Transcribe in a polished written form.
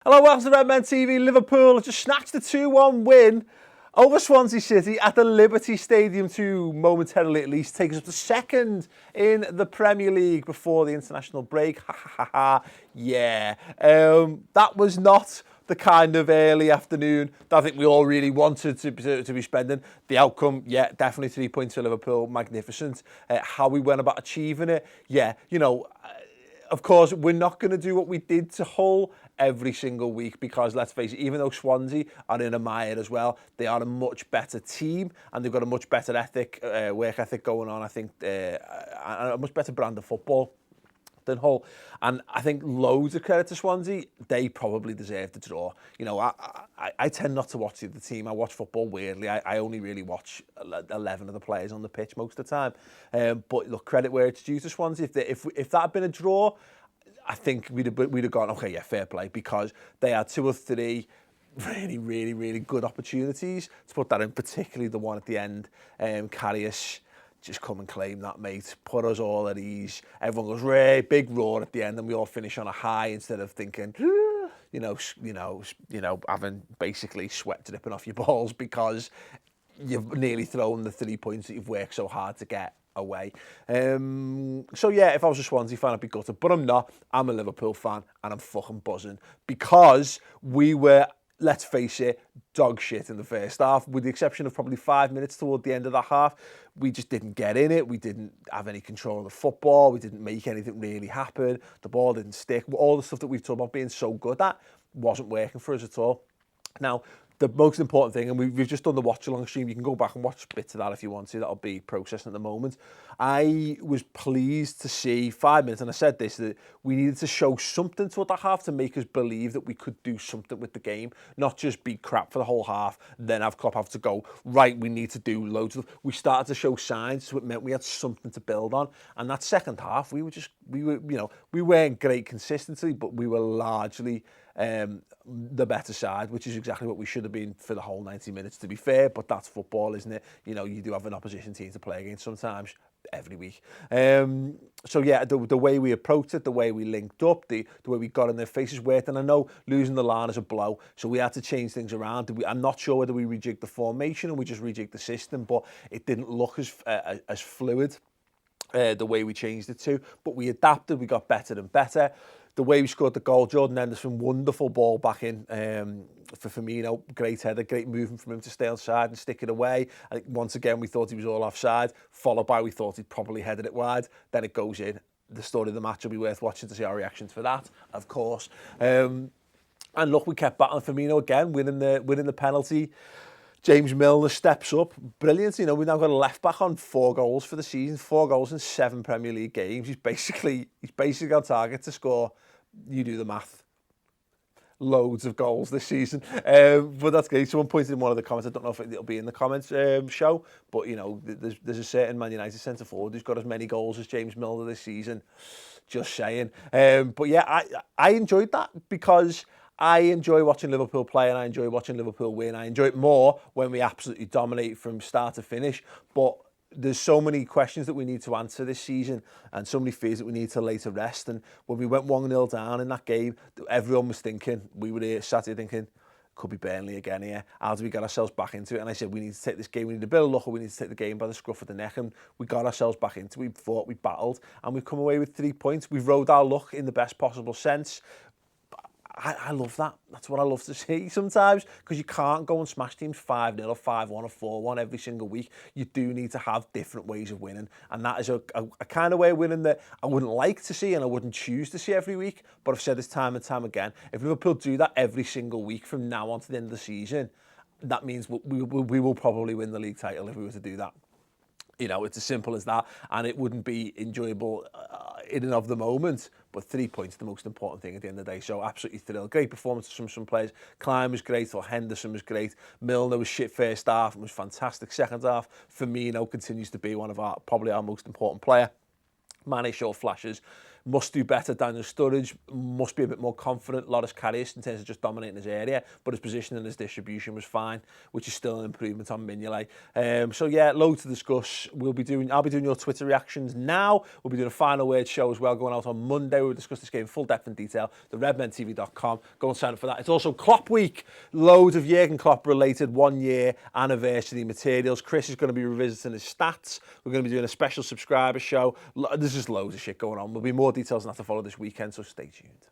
Hello, welcome to Redmen TV. Liverpool just snatched a 2-1 win over Swansea City at the Liberty Stadium to momentarily at least take us up to second in the Premier League before the international break. Ha ha ha ha. Yeah. That was not the kind of early afternoon that I think we all really wanted to be spending. The outcome, yeah, definitely 3 points for Liverpool. Magnificent. How we went about achieving it, yeah, of course, we're not going to do what we did to Hull every single week because, let's face it, even though Swansea are in a mire as well, they are a much better team and they've got a much better work ethic going on, I think, a much better brand of football than Hull. And I think loads of credit to Swansea. They probably deserve the draw. I tend not to watch the other team. I watch football weirdly. I only really watch 11 of the players on the pitch most of the time. But look, credit where it's due to Swansea. If that had been a draw, I think we'd have gone, okay, yeah, fair play, because they had 2 or 3 really good opportunities. To put that in, particularly the one at the end, Karius, just come and claim that, mate. Put us all at ease. Everyone goes, big roar at the end, and we all finish on a high instead of thinking, having basically sweat dripping off your balls because you've nearly thrown the 3 points that you've worked so hard to get away. So yeah, if I was a Swansea fan, I'd be gutted, but I'm not. I'm a Liverpool fan, and I'm fucking buzzing because we were, let's face it, dog shit in the first half, with the exception of probably 5 minutes toward the end of that half. We just didn't get in it. We didn't have any control of the football. We didn't make anything really happen. The ball didn't stick. All the stuff that we've talked about being so good at wasn't working for us at all. Now, the most important thing, and we've just done the watch-along stream, you can go back and watch bits of that if you want to, that'll be processing at the moment. I was pleased to see 5 minutes, and I said this, that we needed to show something toward that half to make us believe that we could do something with the game, not just be crap for the whole half, then have Klopp have to go, right, we need to do loads of... We started to show signs, so it meant we had something to build on, and that second half, we weren't great consistently, but we were largely the better side, which is exactly what we should have been for the whole 90 minutes, to be fair, but that's football, isn't it? You do have an opposition team to play against sometimes, every week. So yeah, the way we approached it, the way we linked up, the way we got in their faces worked, and I know losing the line is a blow, so we had to change things around. I'm not sure whether we rejigged the formation or we just rejigged the system, but it didn't look as fluid the way we changed it to, but we adapted, we got better and better. The way we scored the goal, Jordan Henderson, wonderful ball back in for Firmino, great header, great movement from him to stay on side and stick it away. I think once again we thought he was all offside, followed by we thought he'd probably headed it wide, then it goes in. The story of the match will be worth watching to see our reactions for that, of course. And look, we kept battling Firmino again, winning the penalty. James Milner steps up, brilliant. We've now got a left back on 4 goals for the season, 4 goals in 7 Premier League games. He's basically on target to score, you do the math, loads of goals this season. But that's great. Someone pointed in one of the comments, I don't know if it'll be in the comments show, but there's a certain Man United centre forward who's got as many goals as James Milner this season. Just saying. But yeah, I enjoyed that because I enjoy watching Liverpool play and I enjoy watching Liverpool win. I enjoy it more when we absolutely dominate from start to finish. But there's so many questions that we need to answer this season and so many fears that we need to lay to rest. And when we went 1-0 down in that game, everyone was thinking, we were here sat here thinking, could be Burnley again here. How do we get ourselves back into it? And I said, we need to take this game, we need a bit of luck, or we need to take the game by the scruff of the neck. And we got ourselves back into it. We fought, we battled, and we've come away with 3 points. We've rode our luck in the best possible sense. I love that. That's what I love to see sometimes, because you can't go and smash teams 5-0 or 5-1 or 4-1 every single week. You do need to have different ways of winning, and that is a kind of way of winning that I wouldn't like to see and I wouldn't choose to see every week, but I've said this time and time again, if Liverpool do that every single week from now on to the end of the season, that means we will probably win the league title if we were to do that. It's as simple as that, and it wouldn't be enjoyable in and of the moment, but 3 points, the most important thing at the end of the day. So absolutely thrilled. Great performance from some players. Klein was great, or Henderson was great. Milner was shit first half and was fantastic second half. Firmino continues to be probably our most important player. Mane showed flashes. Must do better. Daniel Sturridge must be a bit more confident. Loris Karius in terms of just dominating his area, but his position and his distribution was fine, which is still an improvement on Mignolet. So yeah, loads to discuss. I'll be doing your Twitter reactions now. We'll be doing a final word show as well going out on Monday. We'll discuss this game in full depth and detail. The redmentv.com. Go and sign up for that. It's also Klopp week. Loads of Jurgen Klopp related 1 year anniversary materials. Chris is going to be revisiting his stats. We're going to be doing a special subscriber show. There's just loads of shit going on. There'll be more details on that to follow this weekend, so stay tuned.